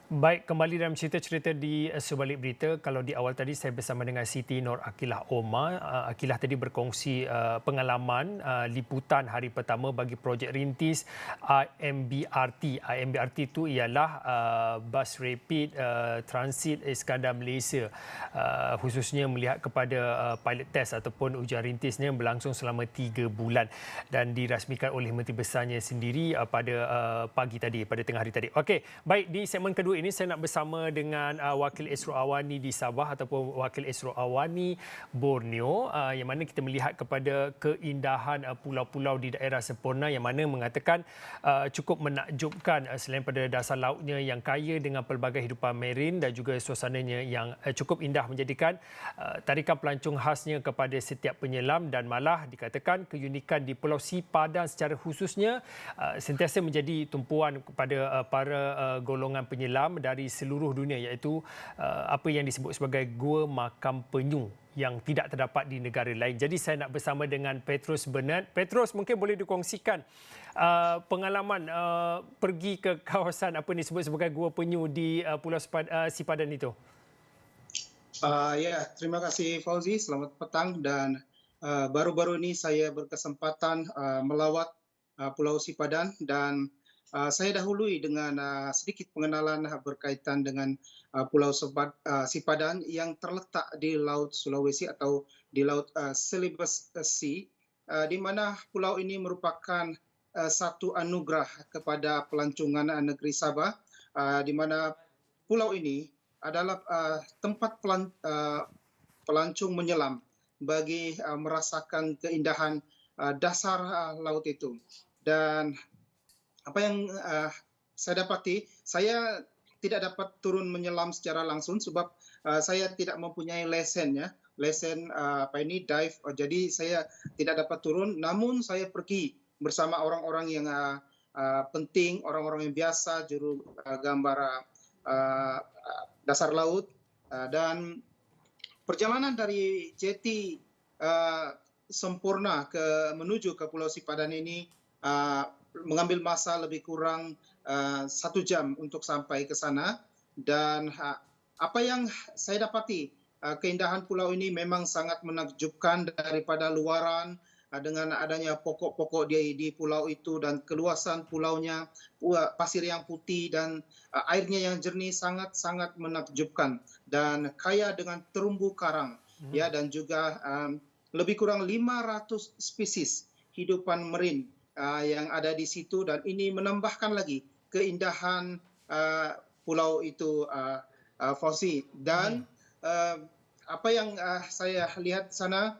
Baik, kembali dalam cerita-cerita di sebalik berita. Kalau di awal tadi saya bersama dengan Siti Nur Akilah Omar. Akilah tadi berkongsi pengalaman liputan hari pertama bagi projek rintis IMBRT. IMBRT itu ialah bus rapid transit Iskandar Malaysia. Khususnya melihat kepada pilot test ataupun ujian rintisnya berlangsung selama 3 bulan dan dirasmikan oleh Menteri Besarnya sendiri pada pagi tadi, pada tengah hari tadi. Okey, baik, di segmen kedua ini saya nak bersama dengan Wakil Esro Awani di Sabah ataupun Wakil Esro Awani Borneo, yang mana kita melihat kepada keindahan pulau-pulau di daerah Semporna yang mana mengatakan cukup menakjubkan selain pada dasar lautnya yang kaya dengan pelbagai hidupan marin dan juga suasananya yang cukup indah menjadikan tarikan pelancong khasnya kepada setiap penyelam dan malah dikatakan keunikan di Pulau Sipadan secara khususnya sentiasa menjadi tumpuan kepada para golongan penyelam dari seluruh dunia, iaitu apa yang disebut sebagai Gua Makam Penyu yang tidak terdapat di negara lain. Jadi saya nak bersama dengan Petrus Bernard. Petrus, mungkin boleh dikongsikan pengalaman pergi ke kawasan apa yang disebut sebagai Gua Penyu di Pulau Sipadan itu. Ya, terima kasih Fauzi. Selamat petang dan baru-baru ini saya berkesempatan melawat Pulau Sipadan dan saya dahului dengan sedikit pengenalan berkaitan dengan Sipadan yang terletak di Laut Sulawesi atau di Laut Celebes Sea, di mana pulau ini merupakan satu anugerah kepada pelancongan negeri Sabah, di mana pulau ini adalah tempat pelancong menyelam bagi merasakan keindahan dasar laut itu. Dan apa yang saya dapati, saya tidak dapat turun menyelam secara langsung sebab saya tidak mempunyai lesen dive. Jadi saya tidak dapat turun, namun saya pergi bersama orang-orang yang penting, orang-orang yang biasa, juru gambar dasar laut, dan perjalanan dari jeti Semporna menuju ke Pulau Sipadan ini mengambil masa lebih kurang 1 jam untuk sampai ke sana. Dan apa yang saya dapati, keindahan pulau ini memang sangat menakjubkan daripada luaran, dengan adanya pokok-pokok di pulau itu dan keluasan pulaunya, pasir yang putih dan airnya yang jernih sangat-sangat menakjubkan dan kaya dengan terumbu karang, ya, dan juga lebih kurang 500 spesies hidupan marin yang ada di situ, dan ini menambahkan lagi keindahan pulau itu, Fauzi. Dan apa yang saya lihat sana,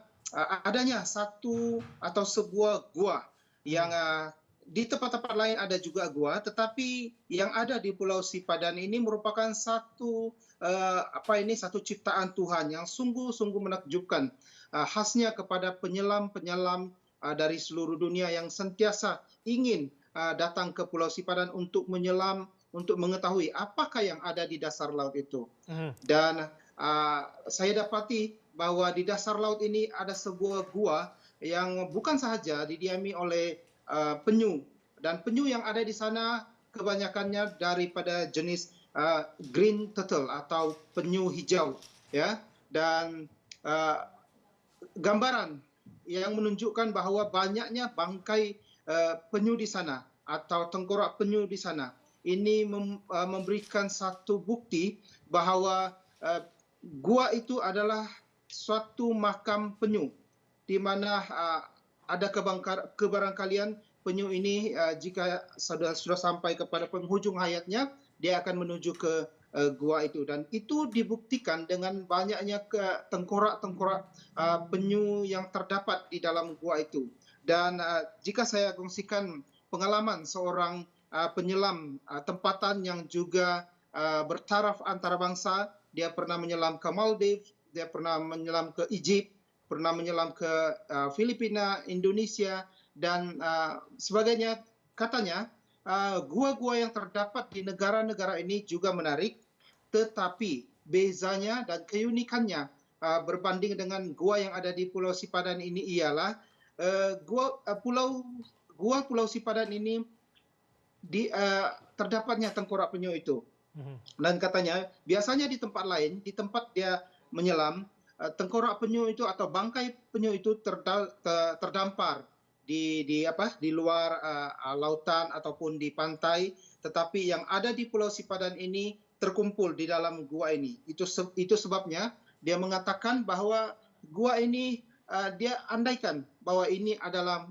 adanya satu atau sebuah gua yang di tempat-tempat lain ada juga gua, tetapi yang ada di Pulau Sipadan ini merupakan satu ciptaan Tuhan yang sungguh-sungguh menakjubkan, khasnya kepada penyelam-penyelam dari seluruh dunia yang sentiasa ingin datang ke Pulau Sipadan untuk menyelam, untuk mengetahui apakah yang ada di dasar laut itu. Dan saya dapati bahwa di dasar laut ini ada sebuah gua yang bukan sahaja didiami oleh penyu, dan penyu yang ada di sana kebanyakannya daripada jenis green turtle atau penyu hijau, ya. Dan gambaran yang menunjukkan bahwa banyaknya bangkai penyu di sana atau tengkorak penyu di sana. Ini memberikan satu bukti bahwa gua itu adalah suatu makam penyu, di mana ada kebarangkalian penyu ini jika sudah sampai kepada penghujung hayatnya, dia akan menuju ke gua itu, dan itu dibuktikan dengan banyaknya tengkorak-tengkorak penyu yang terdapat di dalam gua itu. Dan jika saya kongsikan pengalaman seorang penyelam tempatan yang juga bertaraf antarabangsa, dia pernah menyelam ke Maldives, dia pernah menyelam ke Egypt, pernah menyelam ke Filipina, Indonesia, dan sebagainya. Katanya gua-gua yang terdapat di negara-negara ini juga menarik, tetapi bezanya dan keunikannya berbanding dengan gua yang ada di Pulau Sipadan ini ialah Pulau Sipadan ini terdapatnya tengkorak penyu itu. Mhm. Dan katanya biasanya di tempat lain, di tempat dia menyelam, tengkorak penyu itu atau bangkai penyu itu terdampar di luar lautan ataupun di pantai, tetapi yang ada di Pulau Sipadan ini terkumpul di dalam gua ini. Itu sebabnya dia mengatakan bahwa gua ini dia andaikan bahwa ini adalah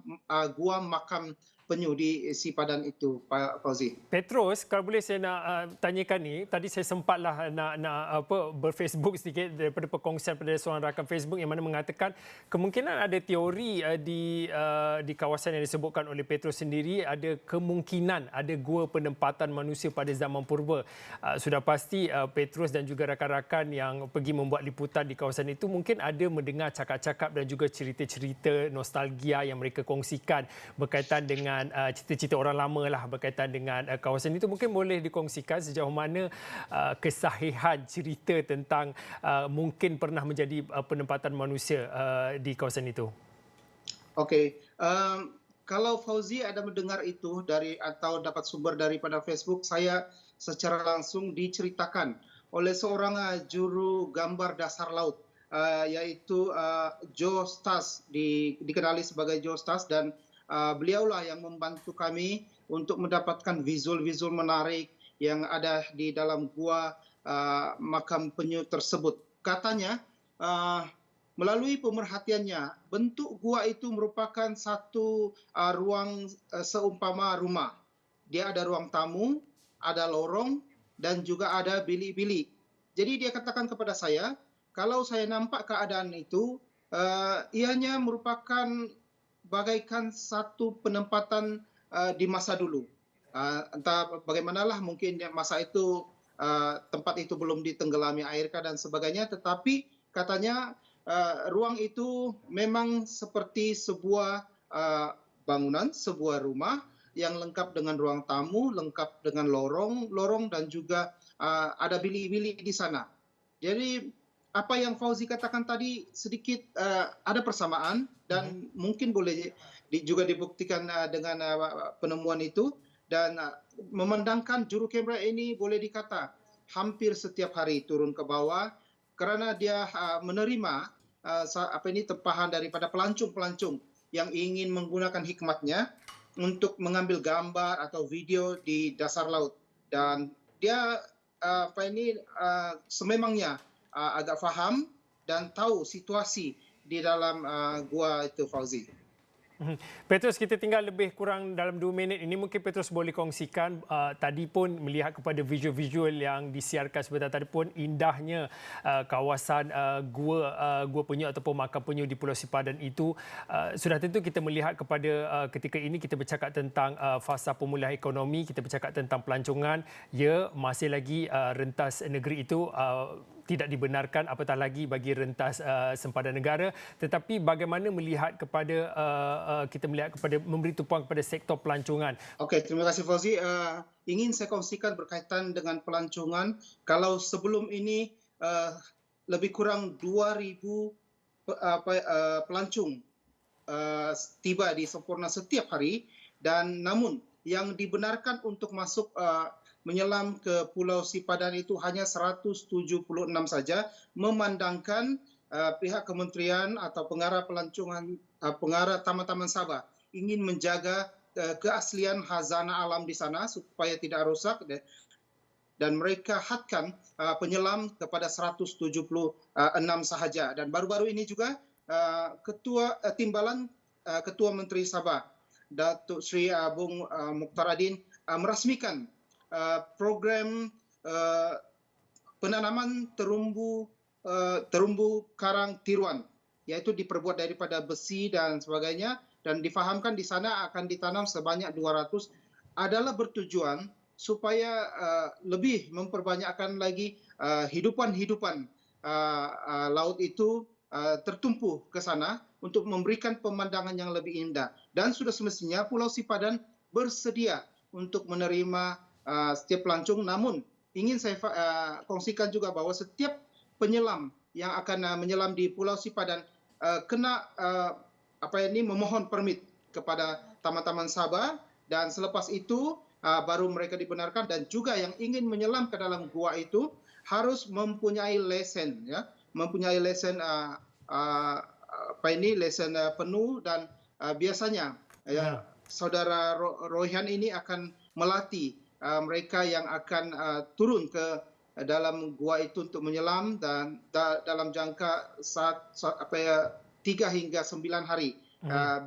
gua makam penyu di Sipadan itu, Pak Fauzi. Petrus, kalau boleh saya nak tanyakan ni, tadi saya sempatlah nak berfacebook sedikit daripada perkongsian pada seorang rakan Facebook yang mana mengatakan kemungkinan ada teori di kawasan yang disebutkan oleh Petrus sendiri ada kemungkinan ada gua penempatan manusia pada zaman purba. Sudah pasti Petrus dan juga rakan-rakan yang pergi membuat liputan di kawasan itu mungkin ada mendengar cakap-cakap dan juga cerita-cerita nostalgia yang mereka kongsikan berkaitan dengan cerita-cerita orang lama lah berkaitan dengan kawasan itu. Mungkin boleh dikongsikan sejauh mana kesahihan cerita tentang mungkin pernah menjadi penempatan manusia di kawasan itu. Okey, kalau Fauzi ada mendengar itu dari atau dapat sumber daripada Facebook, saya secara langsung diceritakan oleh seorang juru gambar dasar laut, yaitu Joe Stas, dikenali sebagai Joe Stas, dan beliaulah yang membantu kami untuk mendapatkan visual-visual menarik yang ada di dalam gua makam penyu tersebut. Katanya melalui pemerhatiannya, bentuk gua itu merupakan satu ruang seumpama rumah. Dia ada ruang tamu, ada lorong, dan juga ada bilik-bilik. Jadi dia katakan kepada saya, kalau saya nampak keadaan itu, ianya merupakan bagaikan satu penempatan di masa dulu. Entah bagaimanalah, mungkin masa itu tempat itu belum ditenggelami airkah dan sebagainya, tetapi katanya ruang itu memang seperti sebuah bangunan, sebuah rumah yang lengkap dengan ruang tamu, lengkap dengan lorong dan juga ada bilik-bilik di sana. Jadi apa yang Fauzi katakan tadi sedikit ada persamaan dan mungkin boleh juga dibuktikan dengan penemuan itu, dan memandangkan juru kamera ini boleh dikata hampir setiap hari turun ke bawah kerana dia menerima tempahan daripada pelancong-pelancong yang ingin menggunakan hikmatnya untuk mengambil gambar atau video di dasar laut, dan dia sememangnya agak faham dan tahu situasi di dalam gua itu, Fauzi. Petrus, kita tinggal lebih kurang dalam 2 minit ini. Mungkin Petrus boleh kongsikan tadi pun melihat kepada visual-visual yang disiarkan sebentar tadi pun indahnya kawasan gua penyu ataupun makam penyu di Pulau Sipadan itu. Sudah tentu kita melihat kepada ketika ini kita bercakap tentang fasa pemulihan ekonomi, kita bercakap tentang pelancongan. Ya, masih lagi rentas negeri itu tidak dibenarkan, apatah lagi bagi rentas sempadan negara. Tetapi bagaimana melihat kepada kita melihat kepada memberi tumpuan kepada sektor pelancongan? Okey, terima kasih Fauzi. Ingin saya kongsikan berkaitan dengan pelancongan. Kalau sebelum ini lebih kurang 2,000 pelancong tiba di Semporna setiap hari, dan namun yang dibenarkan untuk masuk menyelam ke Pulau Sipadan itu hanya 176 saja, memandangkan pihak kementerian atau pengarah pelancongan, pengarah Taman-Taman Sabah ingin menjaga keaslian khazanah alam di sana supaya tidak rosak, dan mereka hadkan penyelam kepada 176 sahaja. Dan baru-baru ini juga Timbalan Ketua Menteri Sabah Datuk Seri Bung Mukhtaradin merasmikan program penanaman terumbu karang tiruan, iaitu diperbuat daripada besi dan sebagainya, dan difahamkan di sana akan ditanam sebanyak 200, adalah bertujuan supaya lebih memperbanyakkan lagi hidupan laut itu tertumpu ke sana untuk memberikan pemandangan yang lebih indah. Dan sudah semestinya Pulau Sipadan bersedia untuk menerima setiap pelancong, namun ingin saya kongsikan juga bahawa setiap penyelam yang akan menyelam di Pulau Sipadan kena memohon permit kepada Taman-Taman Sabah, dan selepas itu baru mereka dibenarkan, dan juga yang ingin menyelam ke dalam gua itu harus mempunyai lesen, ya, mempunyai lesen lesen penuh, dan biasanya ya, saudara Royhan ini akan melatih mereka yang akan turun ke dalam gua itu untuk menyelam, dan dalam jangka 3 hingga 9 hari.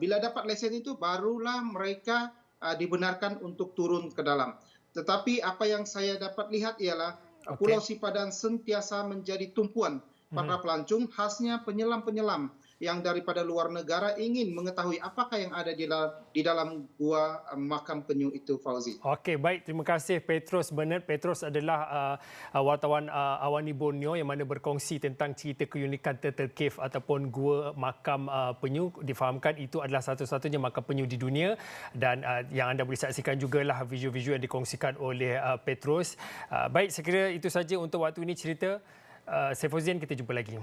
Bila dapat lesen itu barulah mereka dibenarkan untuk turun ke dalam. Tetapi apa yang saya dapat lihat ialah Pulau Sipadan sentiasa menjadi tumpuan para pelancong, khasnya penyelam-penyelam yang daripada luar negara ingin mengetahui apakah yang ada di dalam gua makam penyu itu, Fauzi. Okey, baik. Terima kasih Petrus Bernard. Petrus adalah wartawan Awani Borneo yang mana berkongsi tentang cerita keunikan Turtle Cave ataupun gua makam penyu. Difahamkan itu adalah satu-satunya makam penyu di dunia, dan yang anda boleh saksikan jugalah video-video yang dikongsikan oleh Petrus. Baik, saya kira itu saja untuk waktu ini cerita. Saya Fauzian, kita jumpa lagi.